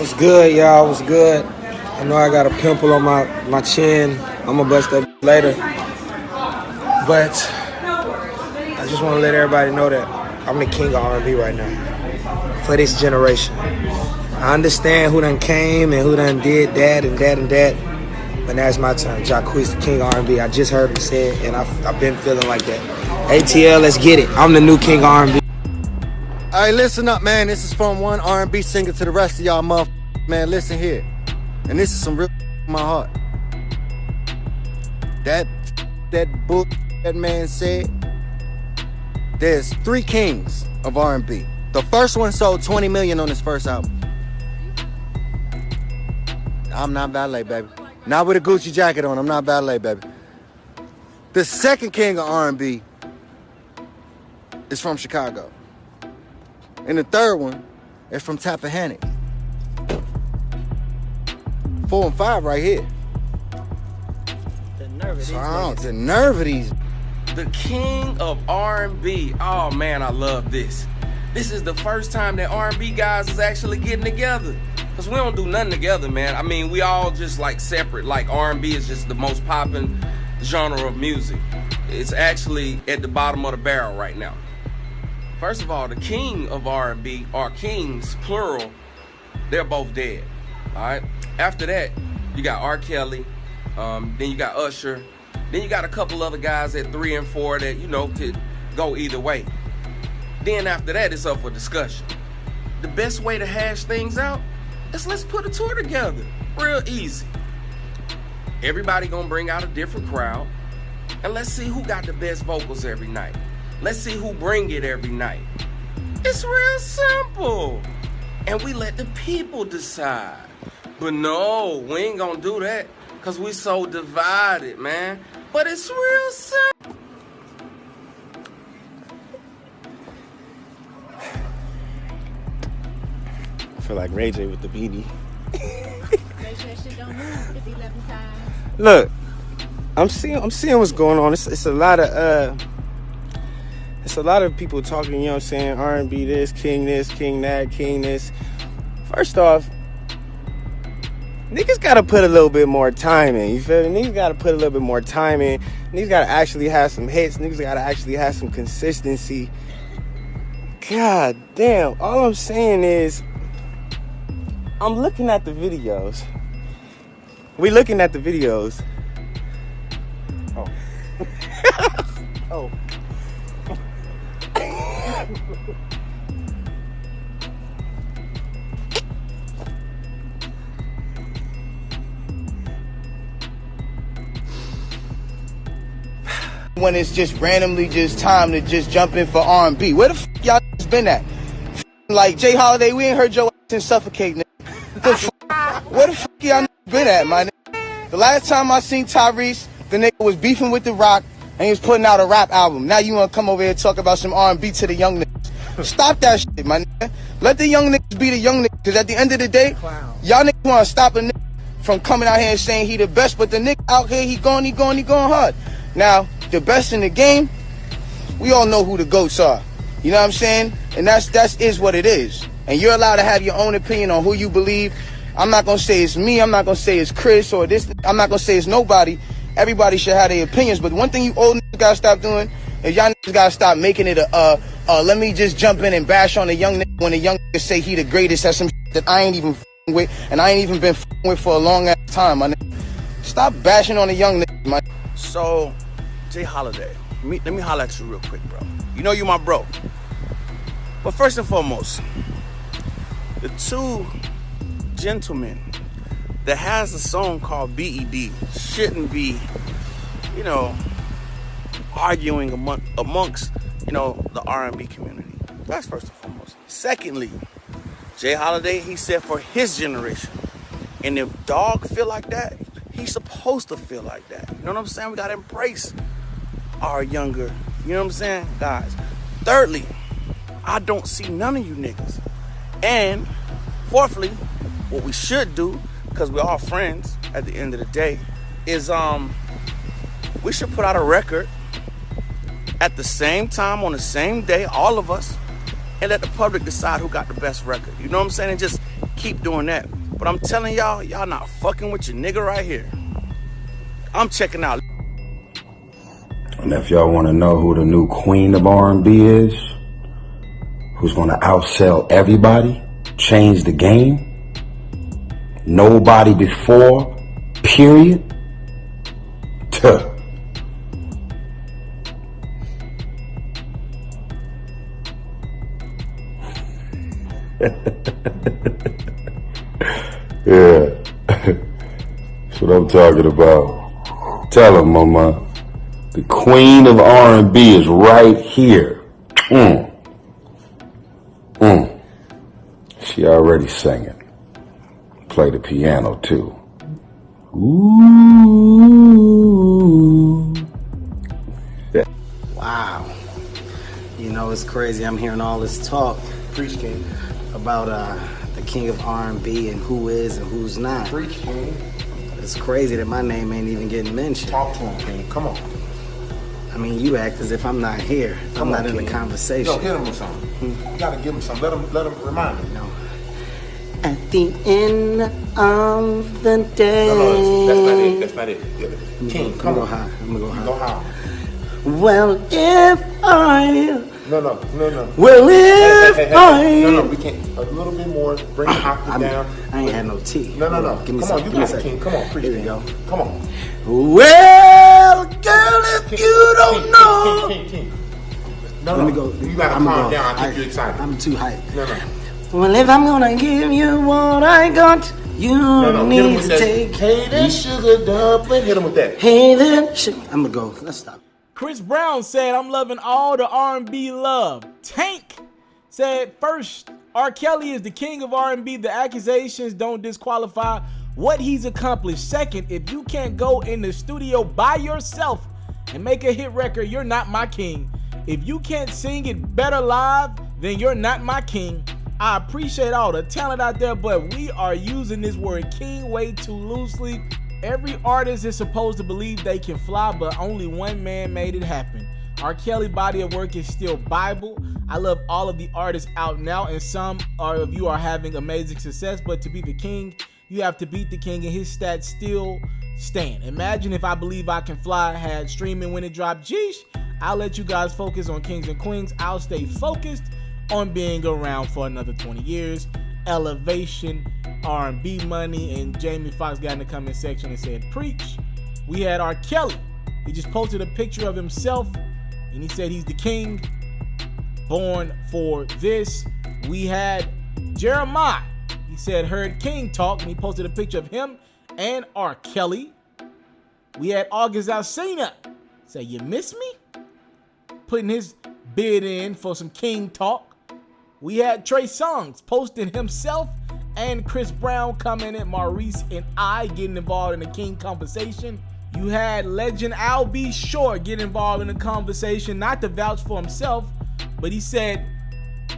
What's good, y'all? What's good? I know I got a pimple on my chin. I'm gonna bust that later. But I just want to let everybody know that I'm the king of R&B right now. For this generation. I understand who done came and who done did that and that and that. But now it's my turn. Jacquees, the king of R&B. I just heard him say it, and I've been feeling like that. ATL, let's get it. I'm the new king of R&B. All right, listen up, man. This is from one R&B singer to the rest of y'all motherfuckers. Man, listen here. And this is some real in my heart. That book that man said, there's 3 kings of R&B. The first one sold 20 million on his first album. I'm not ballet, baby. Not with a Gucci jacket on. I'm not ballet, baby. The second king of R&B is from Chicago. And the third one is from Tappahannock. 4 and 5 right here. The nerve of these The nerve of these. The king of R&B. Oh man, I love this. This is the first time that R&B guys is actually getting together. Cause we don't do nothing together, man. I mean, we all just like separate. Like R&B is just the most popping genre of music. It's actually at the bottom of the barrel right now. First of all, the king of R&B, or kings, plural, they're both dead, all right? After that, you got R.Kelly, then you got Usher, then you got a couple other guys at 3 and 4 that, you know, could go either way. Then after that, it's up for discussion. The best way to hash things out is let's put a tour together, real easy. Everybody gonna bring out a different crowd, and let's see who got the best vocals every night. Let's see who bring it every night. It's real simple. And we let the people decide. But no, we ain't gonna do that because we so divided, man. But it's real simple. I feel like Ray J with the beanie. Make sure that shit don't move 50, 11 times. Look, I'm seeing what's going on. It's a lot of people talking, you know what I'm saying, R&B this, king that, king this. First off, niggas gotta put a little bit more time in, you feel me? Niggas gotta put a little bit more time in. Niggas gotta actually have some hits. Niggas gotta actually have some consistency. God damn, all I'm saying is, I'm looking at the videos. We looking at the videos. Oh. Oh. When it's just randomly just time to just jump in for R&B. Where the f*** y'all been at? Like Jay Holiday, we ain't heard your ass in Suffocate, nigga. Where the f*** y'all been at, my nigga? The last time I seen Tyrese, the nigga was beefing with The Rock and he was putting out a rap album. Now you wanna come over here and talk about some R&B to the young niggas. Stop that shit, my nigga. Let the young niggas be the young niggas, cause at the end of the day, y'all niggas wanna stop a nigga from coming out here and saying he the best, but the nigga out here, he going hard. Now, the best in the game, we all know who the GOATs are. You know what I'm saying? And that's is what it is. And you're allowed to have your own opinion on who you believe. I'm not gonna say it's me, I'm not gonna say it's Chris or this, I'm not gonna say it's nobody. Everybody should have their opinions, but one thing you old niggas gotta stop doing is y'all niggas gotta stop making it let me just jump in and bash on the young nigga when the young nigga say he the greatest at some shit that I ain't even with and I ain't even been with for a long ass time, my nigga. Stop bashing on the young niggas, my. So, Jay Holiday, let me holler at you real quick, bro. You know you my bro. But first and foremost, the 2 gentlemen that has a song called BED shouldn't be, you know, arguing amongst, you know, the R&B community. That's first and foremost. Secondly, Jay Holiday, he said for his generation. And if dog feel like that, he's supposed to feel like that. You know what I'm saying? We gotta embrace our younger, you know what I'm saying, guys. Thirdly, I don't see none of you niggas. And fourthly, what we should do, because we're all friends at the end of the day, is we should put out a record at the same time on the same day, all of us, and let the public decide who got the best record. You know what I'm saying? And just keep doing that. But I'm telling y'all, y'all not fucking with your nigga right here. I'm checking out. And if y'all want to know who the new queen of R&B is, who's going to outsell everybody, change the game, nobody before, period, tuh. Yeah, that's what I'm talking about. Tell him, mama, the queen of R&B is right here. She already singing. Play the piano too. Ooh. Wow. You know, it's crazy. I'm hearing all this talk Preach, King. about the king of R&B and who is and who's not. Preach, King. It's crazy that my name ain't even getting mentioned. Talk to him, King. Come on. I mean, you act as if I'm not here. I'm not in the conversation. Yo, hit him with something. You gotta give him something. Let him remind him. No. At the end of the day. No, that's not it. King, come on. I'm gonna go high. Go high. Well, if I. No. Well, if I. No, we can't. A little bit more. Bring the octave down. I ain't had no tea. No. Give me Come some. on, you got it, King. Come on, preach, Here we King. go. Come on. Well, girl, if you don't know. King. No, Let me go. You gotta calm down. I keep you excited. I'm too hyped. No. Well, if I'm gonna give you what I got, you need to take. Hey, that sugar dumpling. Hit him with that. Hey, there. I'm gonna go. Let's stop. Chris Brown said, I'm loving all the R&B love. Tank said, first, R.Kelly is the king of R&B. The accusations don't disqualify what he's accomplished. Second, if you can't go in the studio by yourself and make a hit record, you're not my king. If you can't sing it better live, then you're not my king. I appreciate all the talent out there, but we are using this word king way too loosely. Every artist is supposed to believe they can fly, but only one man made it happen. R.Kelly body of work is still Bible. I love all of the artists out now, and some of you are having amazing success, but to be the king, you have to beat the king, and his stats still stand. Imagine if I Believe I Can Fly had streaming when it dropped. Jeesh, I'll let you guys focus on kings and queens. I'll stay focused on being around for another 20 years. Elevation, R&B money, and Jamie Foxx got in the comment section and said, preach. We had R.Kelly. He just posted a picture of himself, and he said he's the king, born for this. We had Jeremiah. He said, heard King talk, and he posted a picture of him and R.Kelly. We had August Alsina. Say, you miss me? Putting his bid in for some King talk. We had Trey Songz posting himself and Chris Brown coming in, Maurice and I getting involved in the King conversation. You had legend Al B. Shore get involved in the conversation, not to vouch for himself, but he said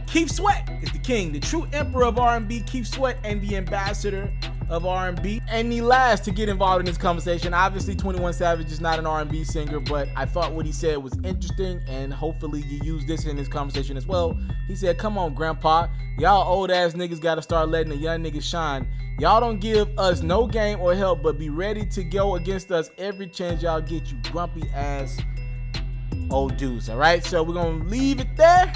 Keith Sweat is the king, the true emperor of R&B, Keith Sweat, and the ambassador of R&B. And the last to get involved in this conversation, obviously 21 Savage is not an R&B singer, but I thought what he said was interesting, and hopefully you use this in this conversation as well. He said, come on, grandpa, y'all old ass niggas gotta start letting the young niggas shine. Y'all don't give us no game or help, but be ready to go against us every chance y'all get, you grumpy ass old dudes. All right, so we're gonna leave it there.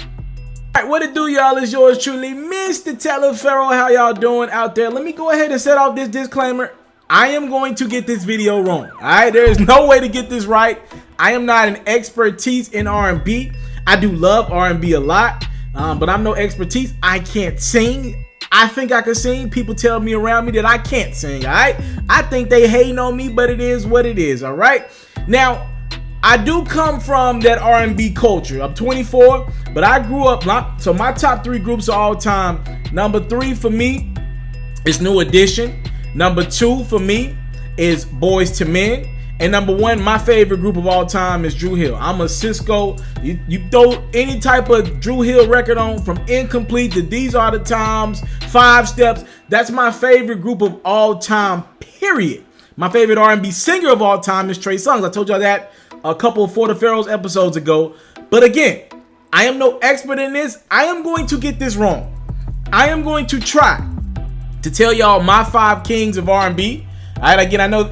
All right, what it do, y'all? Is yours truly, Mr. Taliaferro. How y'all doing out there? Let me go ahead and set off this disclaimer. I am going to get this video wrong. All right, there is no way to get this right. I am not an expertise in R&B. I do love R&B a lot, but I'm no expertise. I can't sing. I think I can sing. People tell me around me that I can't sing. All right, I think they hating on me, but it is what it is. All right, now I do come from that R&B culture. I'm 24, but I grew up, so my top 3 groups of all time. Number 3 for me is New Edition. Number 2 for me is Boys II Men. And number 1, my favorite group of all time is Dru Hill. I'm a Cisco. You throw any type of Dru Hill record on, from Incomplete to These Are the Times, 5 Steps. That's my favorite group of all time, period. My favorite R&B singer of all time is Trey Songz. I told y'all that a couple of For the Ferros episodes ago. But again, I am no expert in this. I am going to get this wrong. I am going to try to tell y'all my 5 kings of R&B. All right, again, I know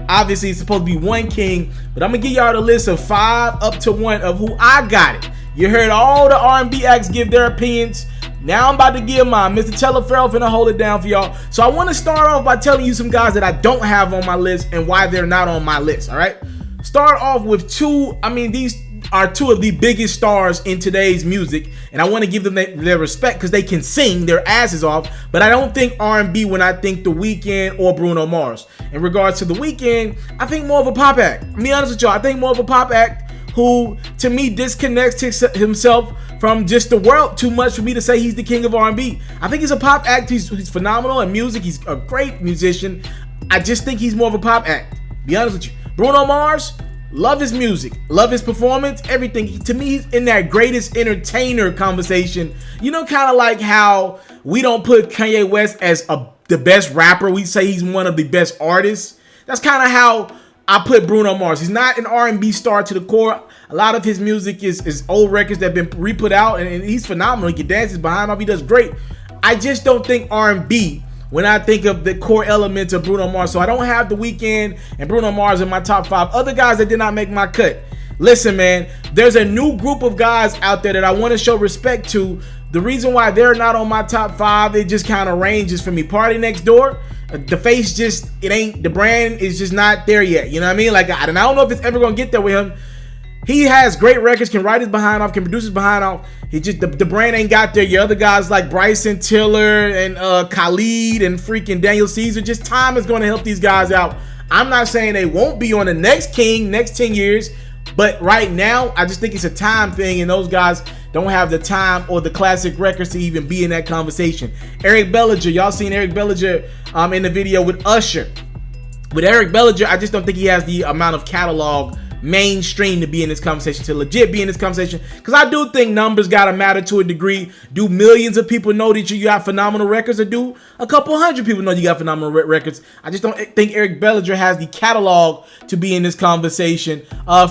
obviously it's supposed to be 1 king, but I'm gonna give y'all the list of 5 up to 1 of who I got it. You heard all the R&B acts give their opinions. Now I'm about to give mine. Mr. TALIAFERRO finna hold it down for y'all. So I want to start off by telling you some guys that I don't have on my list and why they're not on my list. All right, start off with 2. I mean, these are 2 of the biggest stars in today's music, and I want to give them their respect because they can sing their asses off. But I don't think R&B when I think The Weeknd or Bruno Mars. In regards to The Weeknd, I think more of a pop act. To be honest with y'all, I think more of a pop act who, to me, disconnects himself from just the world too much for me to say he's the king of R&B. I think he's a pop act. He's phenomenal in music. He's a great musician. I just think he's more of a pop act. Be honest with you. Bruno Mars, love his music, love his performance, everything. To me, he's in that greatest entertainer conversation. You know, kind of like how we don't put Kanye West as the best rapper. We say he's one of the best artists. That's kind of how I put Bruno Mars. He's not an R&B star to the core. A lot of his music is old records that have been re-put out, and he's phenomenal. He can dance his behind off. He does great. I just don't think R&B when I think of the core elements of Bruno Mars. So I don't have The Weeknd and Bruno Mars in my top 5. Other guys that did not make my cut. Listen, man, there's a new group of guys out there that I want to show respect to. The reason why they're not on my top 5, it just kind of ranges for me. Party Next Door, the face just, it ain't, the brand is just not there yet. You know what I mean? Like, and I don't know if it's ever going to get there with him. He has great records, can write his behind off, can produce his behind off. He just, the brand ain't got there. Your other guys like Bryson Tiller and Khalid and freaking Daniel Caesar, just time is going to help these guys out. I'm not saying they won't be on the next king, next 10 years, but right now, I just think it's a time thing, and those guys don't have the time or the classic records to even be in that conversation. Eric Bellinger, y'all seen Eric Bellinger in the video with Usher. With Eric Bellinger, I just don't think he has the amount of catalog mainstream to be in this conversation, to legit be in this conversation, because I do think numbers gotta matter to a degree. Do millions of people know that you got phenomenal records, or do a couple hundred people know you got phenomenal records? I just don't think Eric Bellinger has the catalog to be in this conversation.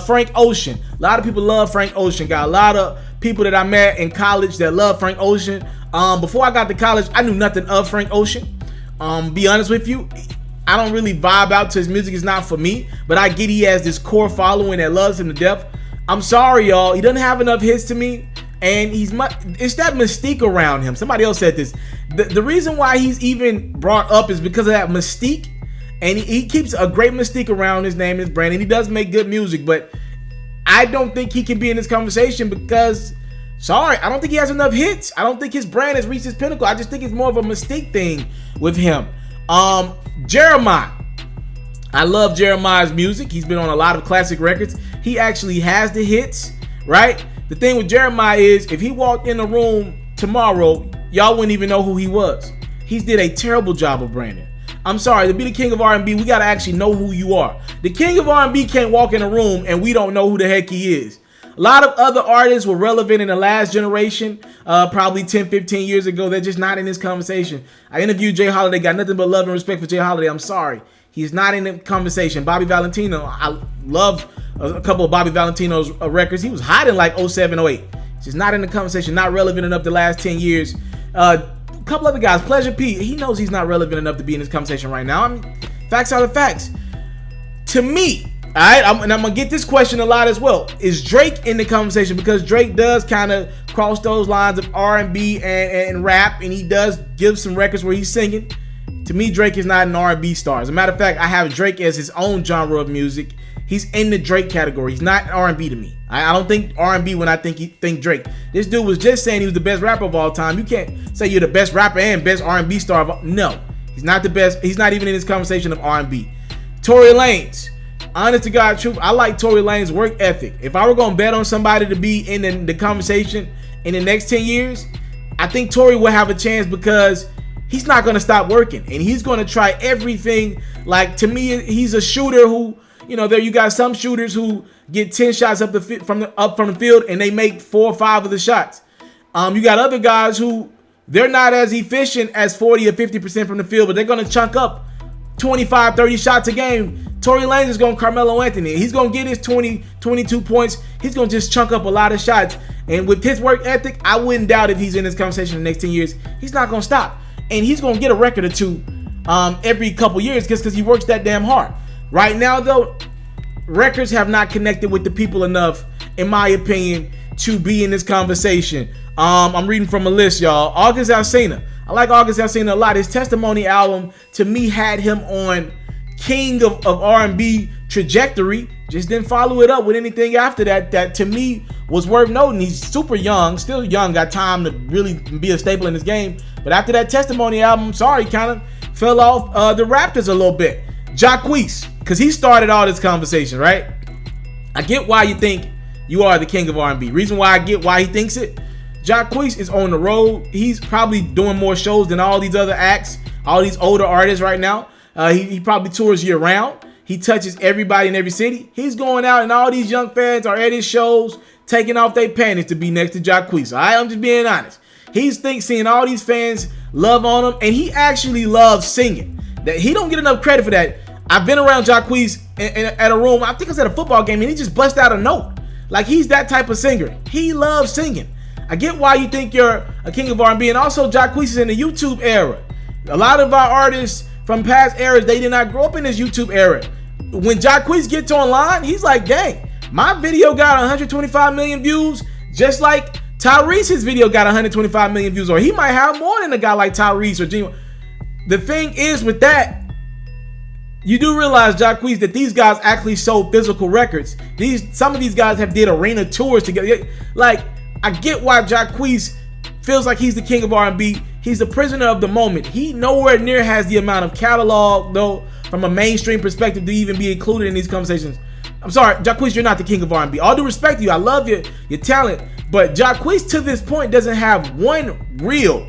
Frank Ocean, a lot of people love Frank Ocean. Got a lot of people that I met in college that love Frank Ocean. Before I got to college, I knew nothing of Frank Ocean. Be honest with you, I don't really vibe out to his music. It's not for me, but I get he has this core following that loves him to death. I'm sorry, y'all. He doesn't have enough hits to me, and it's that mystique around him. Somebody else said this. The reason why he's even brought up is because of that mystique, and he keeps a great mystique around his name, his brand, and he does make good music, but I don't think he can be in this conversation because, sorry, I don't think he has enough hits. I don't think his brand has reached its pinnacle. I just think it's more of a mystique thing with him. Jeremiah. I love Jeremiah's music. He's been on a lot of classic records. He actually has the hits, right? The thing with Jeremiah is if he walked in the room tomorrow, y'all wouldn't even know who he was. He did a terrible job of branding. I'm sorry, to be the king of R&B, we got to actually know who you are. The king of R&B can't walk in a room and we don't know who the heck he is. A lot of other artists were relevant in the last generation, probably 10, 15 years ago. They're just not in this conversation. I interviewed Jay Holiday, got nothing but love and respect for Jay Holiday. I'm sorry. He's not in the conversation. Bobby Valentino, I love a couple of Bobby Valentino's records. He was hot in like 07, 08. Just not in the conversation, not relevant enough the last 10 years. A couple other guys, Pleasure P, he knows he's not relevant enough to be in this conversation right now. I mean, facts are the facts. To me, all right, I'm gonna get this question a lot as well. Is Drake in the conversation? Because Drake does kind of cross those lines of R&B and rap, and he does give some records where he's singing. To me, Drake is not an R&B star. As a matter of fact, I have Drake as his own genre of music. He's in the Drake category. He's not R&B to me. I don't think R&B when I think Drake. This dude was just saying he was the best rapper of all time. You can't say you're the best rapper and best R&B star of all. No, he's not the best. He's not even in this conversation of R&B. Tory Lanez. Honest to God truth, I like Tory Lanez's work ethic. If I were going to bet on somebody to be in the conversation in the next 10 years, I think Tory will have a chance because he's not going to stop working. And he's going to try everything. Like, to me, he's a shooter who, you know, there you got some shooters who get 10 shots up from the field and they make 4 or 5 of the shots. You got other guys who, they're not as efficient as 40 or 50% from the field, but they're going to chunk up 25, 30 shots a game Tory Lanez is going Carmelo Anthony. He's going to get his 20, 22 points. He's going to just chunk up a lot of shots. And with his work ethic, I wouldn't doubt if he's in this conversation in the next 10 years. He's not going to stop. And he's going to get a record or two every couple years just because he works that damn hard. Right now, though, records have not connected with the people enough, in my opinion, to be in this conversation. I'm reading from a list, y'all. August Alsina. I like August Alsina a lot. His Testimony album, to me, had him on king of R&B trajectory. Just didn't follow it up with anything after that to me was worth noting. He's super young, still young, got time to really be a staple in this game. But after that Testimony album, sorry, kind of fell off the Raptors a little bit. Jacquees, because he started all this conversation, right? I get why you think you are the king of R&B. Reason why I get why he thinks it. Jacquees is on the road. He's probably doing more shows than all these other acts, all these older artists right now. He probably tours year round. He touches everybody in every city. He's going out and all these young fans are at his shows taking off their panties to be next to Jacquees. All right, I'm just being honest. He's seeing all these fans love on him, and he actually loves singing. That he don't get enough credit for that. I've been around Jacquees at a room, I think it was at a football game, and he just bust out a note. Like, he's that type of singer. He loves singing. I get why you think you're a king of R&B, and also Jacquees is in the YouTube era. A lot of our artists from past eras, they did not grow up in this YouTube era. When Jacquees gets online, he's like, dang, my video got 125 million views, just like Tyrese's video got 125 million views, or he might have more than a guy like Tyrese or Gino. The thing is with that, you do realize, Jacquees, that these guys actually sold physical records. Some of these guys have did arena tours together. Like, I get why Jacquees feels like he's the king of R&B. He's the prisoner of the moment. He nowhere near has the amount of catalog, though, from a mainstream perspective to even be included in these conversations. I'm sorry, Jacquees, you're not the king of R&B. All due respect to you, I love your talent, but Jacquees to this point doesn't have one real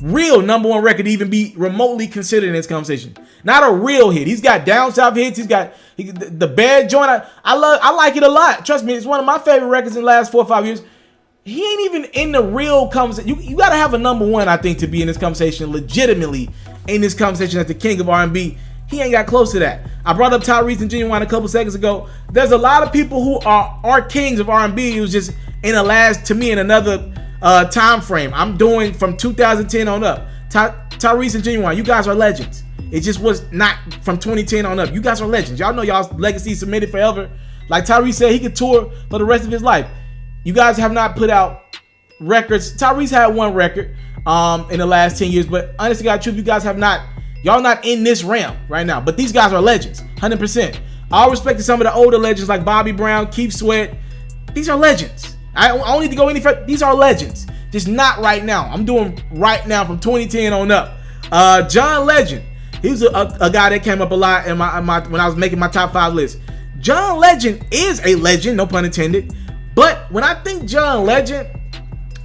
number one record to even be remotely considered in this conversation. Not a real hit. He's got down south hits. He's got the bad joint. I like it a lot. Trust me, it's one of my favorite records in the last 4 or 5 years. He ain't even in the real conversation. You got to have a number one, I think, to be in this conversation, legitimately in this conversation as the king of R&B. He ain't got close to that. I brought up Tyrese and Genuine a couple seconds ago. There's a lot of people who are kings of R&B. It was just in another time frame. I'm doing from 2010 on up. Tyrese and Genuine, you guys are legends. It just was not from 2010 on up. You guys are legends. Y'all know y'all's legacy cemented forever. Like Tyrese said, he could tour for the rest of his life. You guys have not put out records. Tyrese had one record in the last 10 years, but honestly, God, truth, you guys have not. Y'all not in this realm right now. But these guys are legends, 100%. All respect to some of the older legends like Bobby Brown, Keith Sweat. These are legends. I don't need to go any further. These are legends. Just not right now. I'm doing right now from 2010 on up. John Legend. He was a guy that came up a lot in my when I was making my top 5 list. John Legend is a legend, no pun intended. But when I think John Legend,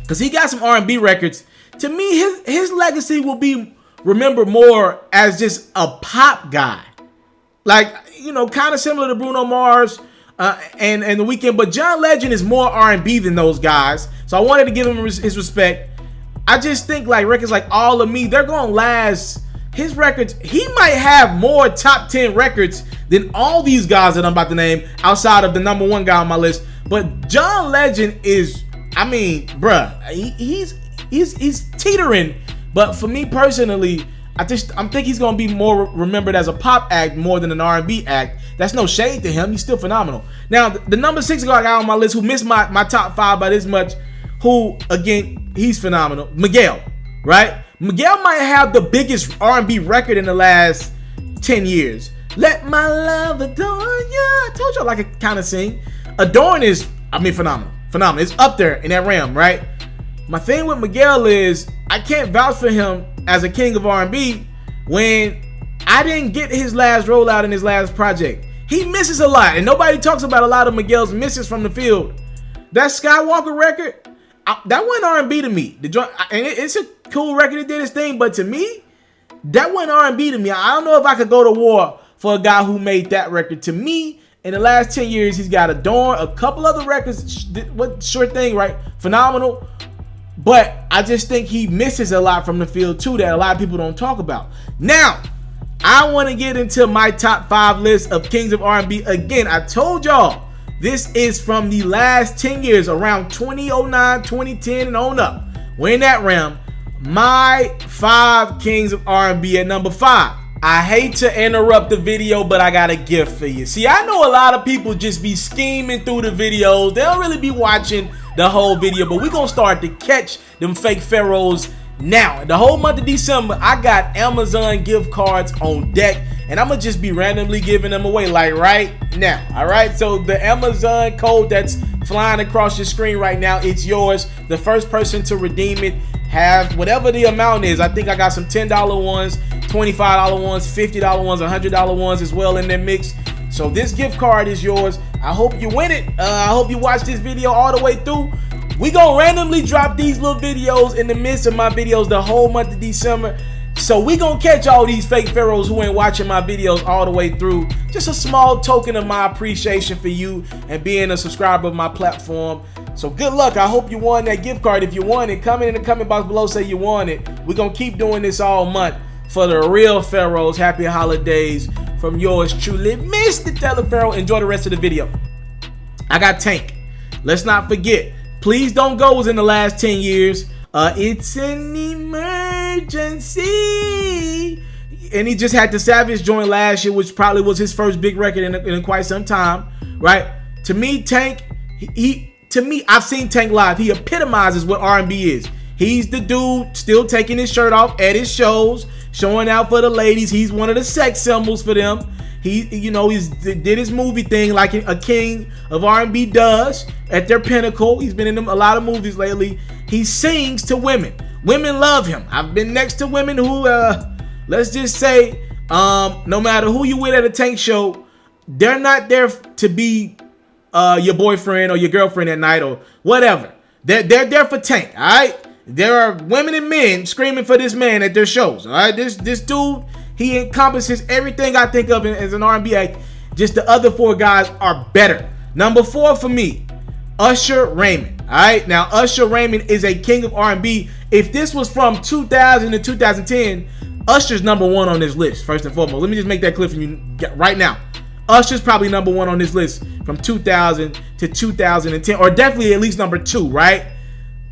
because he got some R&B records, to me his legacy will be remembered more as just a pop guy. Like, you know, kind of similar to Bruno Mars and The Weeknd. But John Legend is more R&B than those guys. So I wanted to give him his respect. I just think like records like All of Me, they're going to last. His records, he might have more top 10 records than all these guys that I'm about to name outside of the number one guy on my list. But John Legend is, I mean, bruh, he's teetering. But for me personally, I think he's gonna be more remembered as a pop act more than an R&B act. That's no shade to him. He's still phenomenal. Now, the number 6 guy on my list who missed my top 5 by this much, who again, he's phenomenal. Miguel, right? Miguel might have the biggest R&B record in the last 10 years. Let my love adorn you. I told you I like to kind of sing. Adorn is, I mean, phenomenal. Phenomenal. It's up there in that realm, right? My thing with Miguel is I can't vouch for him as a king of R&B when I didn't get his last rollout in his last project. He misses a lot, and nobody talks about a lot of Miguel's misses from the field. That Skywalker record, that wasn't R&B to me. And it's a cool record. It did its thing, but to me, that wasn't R&B to me. I don't know if I could go to war for a guy who made that record. To me, in the last 10 years, he's got Adorn, a couple other records. What Sure Thing, right? Phenomenal. But I just think he misses a lot from the field too that a lot of people don't talk about. Now, I want to get into my top 5 list of kings of R&B. Again, I told y'all, this is from the last 10 years, around 2009, 2010, and on up. We're in that realm. My 5 kings of R&B at number 5. I hate to interrupt the video, but I got a gift for you. See, I know a lot of people just be scheming through the videos. They don't really be watching the whole video, but we're going to start to catch them fake Ferros now. The whole month of December, I got Amazon gift cards on deck, and I'm going to just be randomly giving them away like right now. All right, so the Amazon code that's flying across your screen right now, it's yours. The first person to redeem it, have whatever the amount is. I think I got some $10 ones, $25 ones, $50 ones, $100 ones as well in their mix. So this gift card is yours. I hope you win it. I hope you watch this video all the way through. We gonna randomly drop these little videos in the midst of my videos the whole month of December. So we gonna catch all these fake Ferros who ain't watching my videos all the way through. Just a small token of my appreciation for you and being a subscriber of my platform. So good luck. I hope you won that gift card. If you won it, comment in the comment box below, say you won it. We're gonna keep doing this all month for the real Ferros. Happy holidays from yours truly, Mr. Taliaferro. Enjoy the rest of the video. I got Tank. Let's not forget, Please Don't Go was in the last 10 years. It's an emergency. And he just had the Savage joint last year, which probably was his first big record in quite some time, right? To me, Tank, I've seen Tank live. He epitomizes what R&B is. He's the dude still taking his shirt off at his shows, showing out for the ladies. He's one of the sex symbols for them. He did his movie thing like a king of R&B does at their pinnacle. He's been in a lot of movies lately. He sings to women. Women love him. I've been next to women who, let's just say, no matter who you with at a Tank show, they're not there to be your boyfriend or your girlfriend at night or whatever. They're there for Tank, all right? There are women and men screaming for this man at their shows, all right? This dude, he encompasses everything I think of as an R&B act. Just the other 4 guys are better. Number 4 for me, Usher Raymond. All right, now Usher Raymond is a king of R&B. If this was from 2000 to 2010, Usher's number 1 on this list, first and foremost. Let me just make that clear for you right now. Usher's probably number 1 on this list from 2000 to 2010, or definitely at least number 2, right?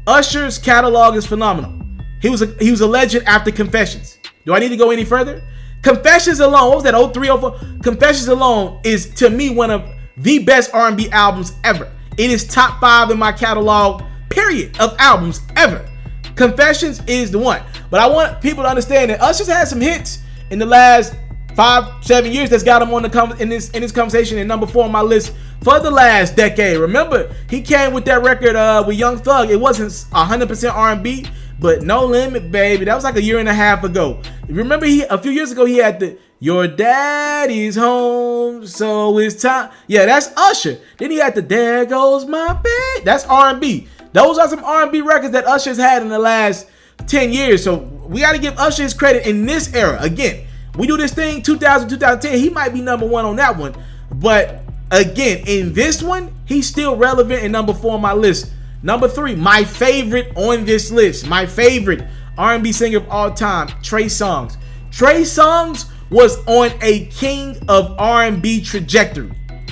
Usher's catalog is phenomenal. He was a legend after Confessions. Do I need to go any further? Confessions alone, what was that, 03, 04? Confessions alone is, to me, one of the best R&B albums ever. It is top 5 in my catalog, period, of albums ever. Confessions is the one. But I want people to understand that Usher's had some hits in the last 5-7 years that's got him on in this conversation, and number 4 on my list for the last decade. Remember, he came with that record with Young Thug. It wasn't 100% R&B, but No Limit, baby. That was like a year and a half ago. Remember, a few years ago he had the Your Daddy's Home, so it's time. Yeah, that's Usher. Then he had the There Goes My Baby. That's R&B. Those are some R&B records that Usher's had in the last 10 years. So we got to give Usher his credit in this era. Again, we do this thing 2000, 2010. He might be number 1 on that one. But again, in this one, he's still relevant and number 4 on my list. Number 3, my favorite on this list, my favorite R&B singer of all time, Trey Songz. Trey Songz was on a king of R&B trajectory.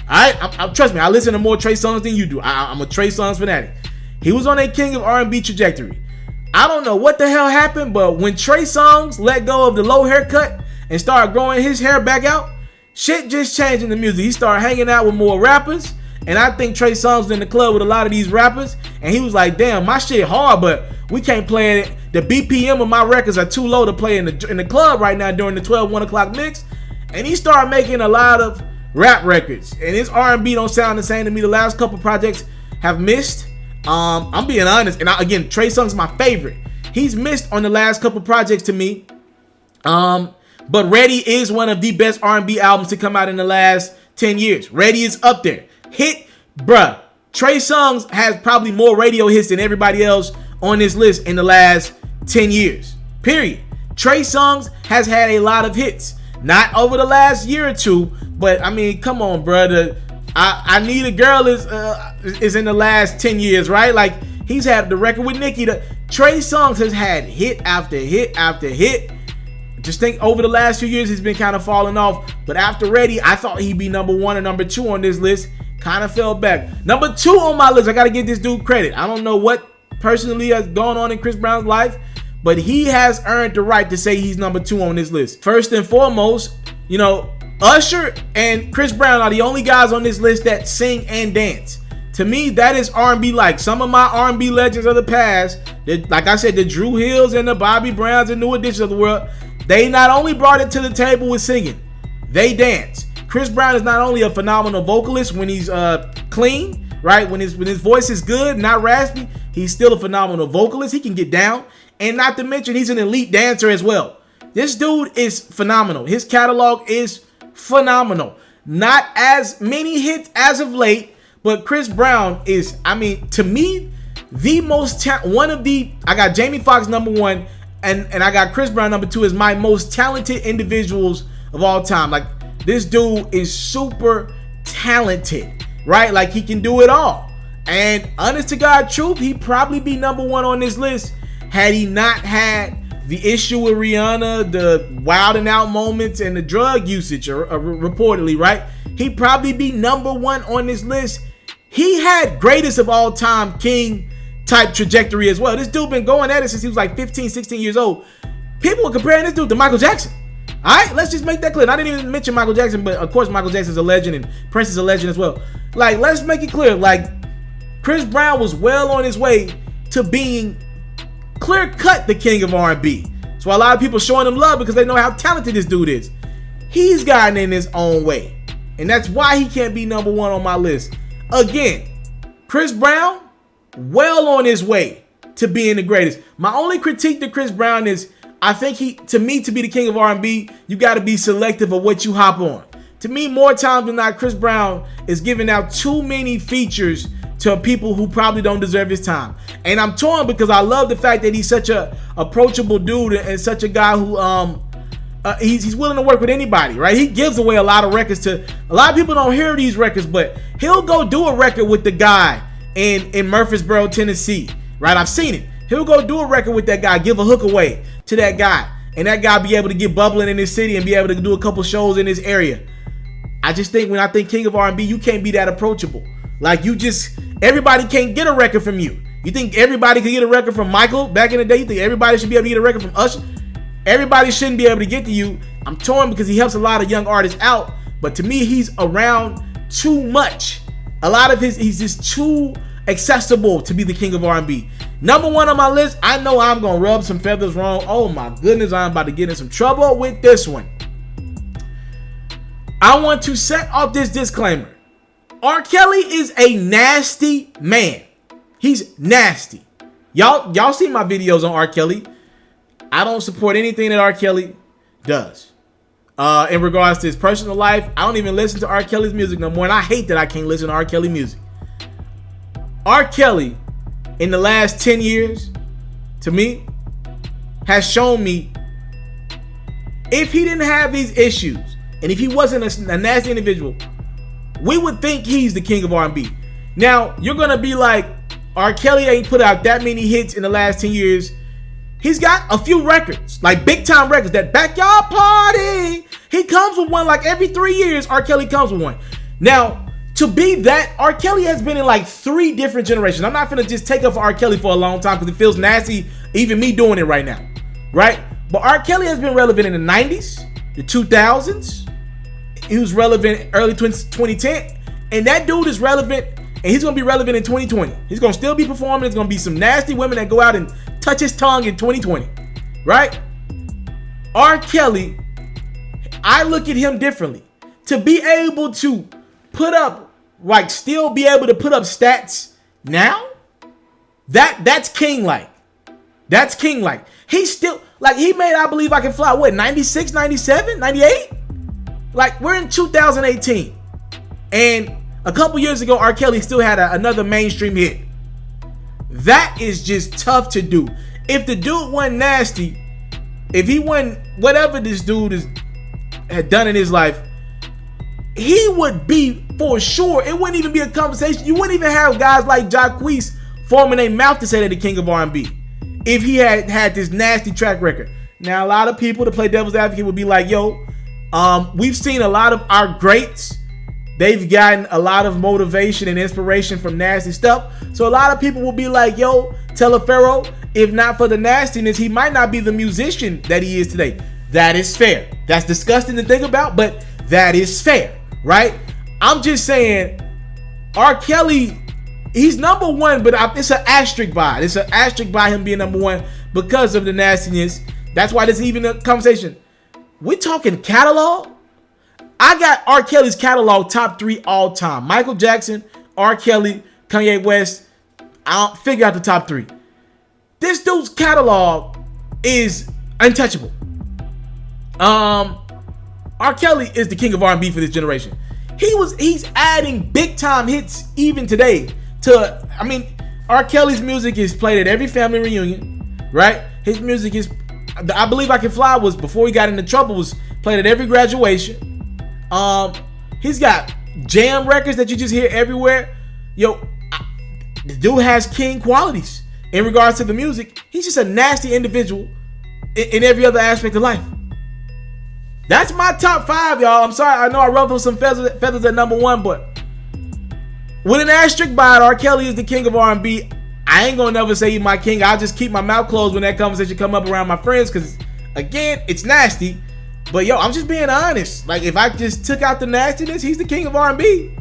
All right, trust me, I listen to more Trey Songz than you do. I'm a Trey Songz fanatic. He was on a king of R&B trajectory. I don't know what the hell happened, but when Trey Songz let go of the low haircut and started growing his hair back out, shit just changed in the music. He started hanging out with more rappers, and I think Trey Songz was in the club with a lot of these rappers, and he was like, damn, my shit hard, but we can't play it. The BPM of my records are too low to play in the club right now during the 12, 1 o'clock mix. And he started making a lot of rap records, and his R&B don't sound the same to me. The last couple projects have missed. I'm being honest, and again, Trey Songz is my favorite. He's missed on the last couple projects to me. But Ready is one of the best R&B albums to come out in the last 10 years. Ready is up there. Hit, bruh. Trey Songz has probably more radio hits than everybody else on this list in the last 10 years. Period. Trey Songz has had a lot of hits. Not over the last year or two, but I mean, come on, brother. I Need a Girl is in the last 10 years, right? Like, he's had the record with Nicki. Trey Songz has had hit after hit after hit. just think over the last few years he's been kind of falling off. But after Ready, I thought he'd be number 1 or number 2 on this list. Kind of fell back. Number 2 on my list, I got to give this dude credit. I don't know what personally has gone on in Chris Brown's life, but he has earned the right to say he's number 2 on this list. First and foremost, you know, Usher and Chris Brown are the only guys on this list that sing and dance. To me, that is R&B like. Some of my R&B legends of the past, like I said, the Drew Hills and the Bobby Browns and New Editions of the world, they not only brought it to the table with singing, they dance. Chris Brown is not only a phenomenal vocalist when he's clean, right? When his voice is good, not raspy, he's still a phenomenal vocalist. He can get down. And not to mention, he's an elite dancer as well. This dude is phenomenal. His catalog is phenomenal. Not as many hits as of late, but Chris Brown is, I mean, to me, the most I got Jamie Foxx number 1, and I got Chris Brown number 2 as my most talented individuals of all time. Like, this dude is super talented, right? Like, he can do it all. And honest to God truth, he'd probably be number 1 on this list had he not had the issue with Rihanna, the wilding out moments, and the drug usage, reportedly, right? He'd probably be number 1 on this list. He had greatest of all time king type trajectory as well. This dude been going at it since he was like 15, 16 years old. People were comparing this dude to Michael Jackson. All right, let's just make that clear. I didn't even mention Michael Jackson, but of course Michael Jackson's a legend and Prince is a legend as well. Like, let's make it clear. Like, Chris Brown was well on his way to being clear-cut the king of R&B. So a lot of people showing him love because they know how talented this dude is. He's gotten in his own way, and that's why he can't be number 1 on my list. Again, Chris Brown, well on his way to being the greatest. My only critique to Chris Brown is, I think to be the king of R&B, you got to be selective of what you hop on. To me, more times than not, Chris Brown is giving out too many features to people who probably don't deserve his time. And I'm torn because I love the fact that he's such a approachable dude and such a guy who he's willing to work with anybody, right? He gives away a lot of records to a lot of people. Don't hear these records, but he'll go do a record with the guy in Murfreesboro, Tennessee, right? I've seen it. He'll go do a record with that guy, give a hook away to that guy, and that guy be able to get bubbling in his city and be able to do a couple shows in his area. I just think when I think king of R&B, you can't be that approachable. Like, everybody can't get a record from you. You think everybody could get a record from Michael back in the day? You think everybody should be able to get a record from Usher? Everybody shouldn't be able to get to you. I'm torn because he helps a lot of young artists out, but to me, he's around too much. A lot of he's just too accessible to be the king of R&B. Number 1 on my list, I know I'm going to rub some feathers wrong. Oh my goodness, I'm about to get in some trouble with this one. I want to set off this disclaimer. R.Kelly is a nasty man. He's nasty. Y'all see my videos on R.Kelly. I don't support anything that R.Kelly does. In regards to his personal life, I don't even listen to R.Kelly's music no more, and I hate that I can't listen to R.Kelly music. R.Kelly, in the last 10 years, to me, has shown me if he didn't have these issues, and if he wasn't a nasty individual, we would think he's the king of R&B. Now, you're going to be like, R.Kelly ain't put out that many hits in the last 10 years. He's got a few records, like big time records, that Backyard Party. He comes with one like every 3 years. R.Kelly comes with one. Now, to be that, R.Kelly has been in like 3 different generations. I'm not going to just take up for R.Kelly for a long time because it feels nasty, even me doing it right now, right? But R.Kelly has been relevant in the 90s, the 2000s. He was relevant early 2010, and that dude is relevant, and he's going to be relevant in 2020. He's going to still be performing. There's going to be some nasty women that go out and touch his tongue in 2020, right? R.Kelly, I look at him differently. To be able to put up, like, still be able to put up stats now, that's king-like. That's king-like. He's still, like, he made I Believe I Can Fly, what, 96, 97, 98? Like, we're in 2018, and a couple years ago, R. Kelly still had another mainstream hit. That is just tough to do. If the dude wasn't nasty, if he wasn't whatever this dude had done in his life, he would be for sure. It wouldn't even be a conversation. You wouldn't even have guys like Jacquees forming their mouth to say they're the king of R&B if he had this nasty track record. Now, a lot of people, to play devil's advocate, would be like, yo, we've seen a lot of our greats. They've gotten a lot of motivation and inspiration from nasty stuff. So a lot of people will be like, yo, Taliaferro, if not for the nastiness, he might not be the musician that he is today. That is fair. That's disgusting to think about, but that is fair, right? I'm just saying, R.Kelly, he's number one, but it's an asterisk by it. It's an asterisk by him being number one because of the nastiness. That's why this is even a conversation. We're talking catalog. I got R. Kelly's catalog top 3 all time. Michael Jackson, R. Kelly, Kanye West. I'll figure out the top 3. This dude's catalog is untouchable. R. Kelly is the king of R&B for this generation. He's adding big time hits even today. R. Kelly's music is played at every family reunion, right? His music is, I Believe I Can Fly was, before he got into trouble, was played at every graduation. He's got jam records that you just hear everywhere. Yo, the dude has king qualities in regards to the music. He's just a nasty individual in every other aspect of life. That's my top 5, y'all. I'm sorry, I know I ruffled some feathers at number 1, but with an asterisk by it, R. Kelly is the king of R&B. I ain't gonna never say he's my king. I'll just keep my mouth closed when that conversation come up around my friends, because again, it's nasty. But yo, I'm just being honest. Like, if I just took out the nastiness, he's the king of R&B.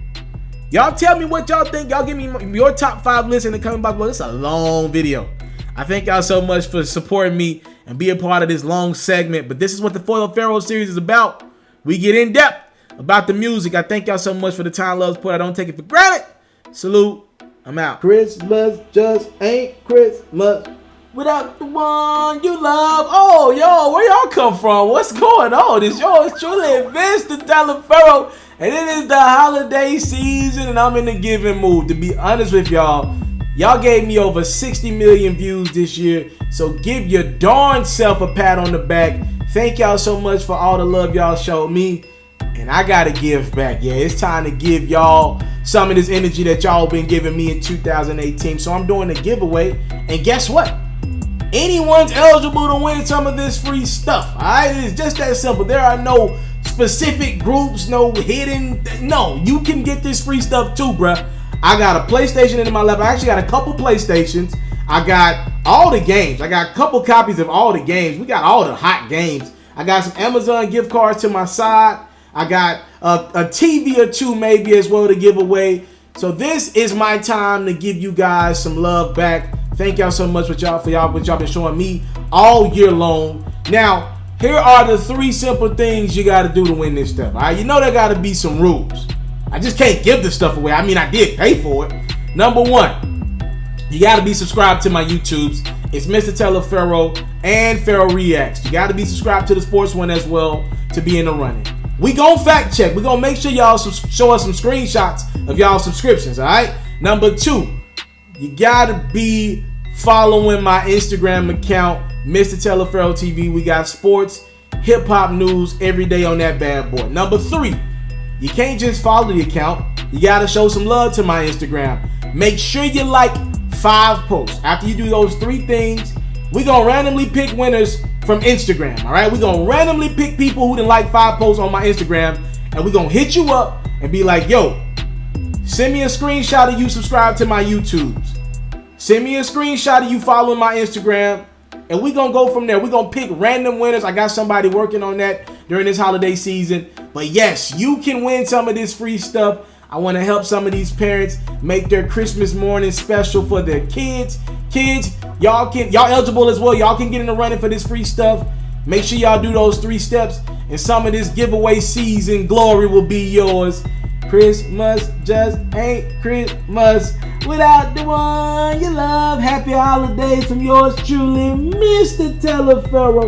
Y'all tell me what y'all think. Y'all give me your top 5 list in the comment box below. This is a long video. I thank y'all so much for supporting me and being part of this long segment. But this is what the Ferros series is about. We get in depth about the music. I thank y'all so much for the time, love, support. I don't take it for granted. Salute. I'm out. Christmas just ain't Christmas without the one you love. Oh, yo, where y'all come from? What's going on? It's yours truly, Mr. Taliaferro, and it is the holiday season, and I'm in the giving mood. To be honest with y'all, y'all gave me over 60 million views this year, so give your darn self a pat on the back. Thank y'all so much for all the love y'all showed me, and I gotta give back. Yeah, it's time to give y'all some of this energy that y'all been giving me in 2018. So I'm doing a giveaway, and guess what? Anyone's eligible to win some of this free stuff. All right, it's just that simple. There are no specific groups, no hidden. No, you can get this free stuff too, bruh. I got a PlayStation in my lap. I actually got a couple PlayStations. I got all the games. I got a couple copies of all the games. We got all the hot games. I got some Amazon gift cards to my side. I got a TV or 2 maybe as well to give away. So this is my time to give you guys some love back. Thank y'all so much for what y'all been showing me all year long. Now, here are the 3 simple things you got to do to win this stuff. All right, you know there got to be some rules. I just can't give this stuff away. I mean, I did pay for it. Number 1, you got to be subscribed to my YouTubes. It's Mr. Taliaferro and Ferro Reacts. You got to be subscribed to the sports one as well to be in the running. We gon' fact check. We gonna make sure y'all show us some screenshots of y'all subscriptions, all right? Number 2, you gotta be following my Instagram account, Mr. Taliaferro TV. We got sports, hip-hop news every day on that bad boy. Number 3, you can't just follow the account. You gotta show some love to my Instagram. Make sure you like 5 posts. After you do those 3 things, we gonna randomly pick winners from Instagram, all right? We're going to randomly pick people who didn't like 5 posts on my Instagram, and we're going to hit you up and be like, yo, send me a screenshot of you subscribe to my YouTubes. Send me a screenshot of you following my Instagram, and we're going to go from there. We're going to pick random winners. I got somebody working on that during this holiday season. But yes, you can win some of this free stuff. I want to help some of these parents make their Christmas morning special for their kids. Kids, y'all eligible as well. Y'all can get in the running for this free stuff. Make sure y'all do those 3 steps, and some of this giveaway season glory will be yours. Christmas just ain't Christmas without the one you love. Happy holidays from yours truly, Mr. Taliaferro.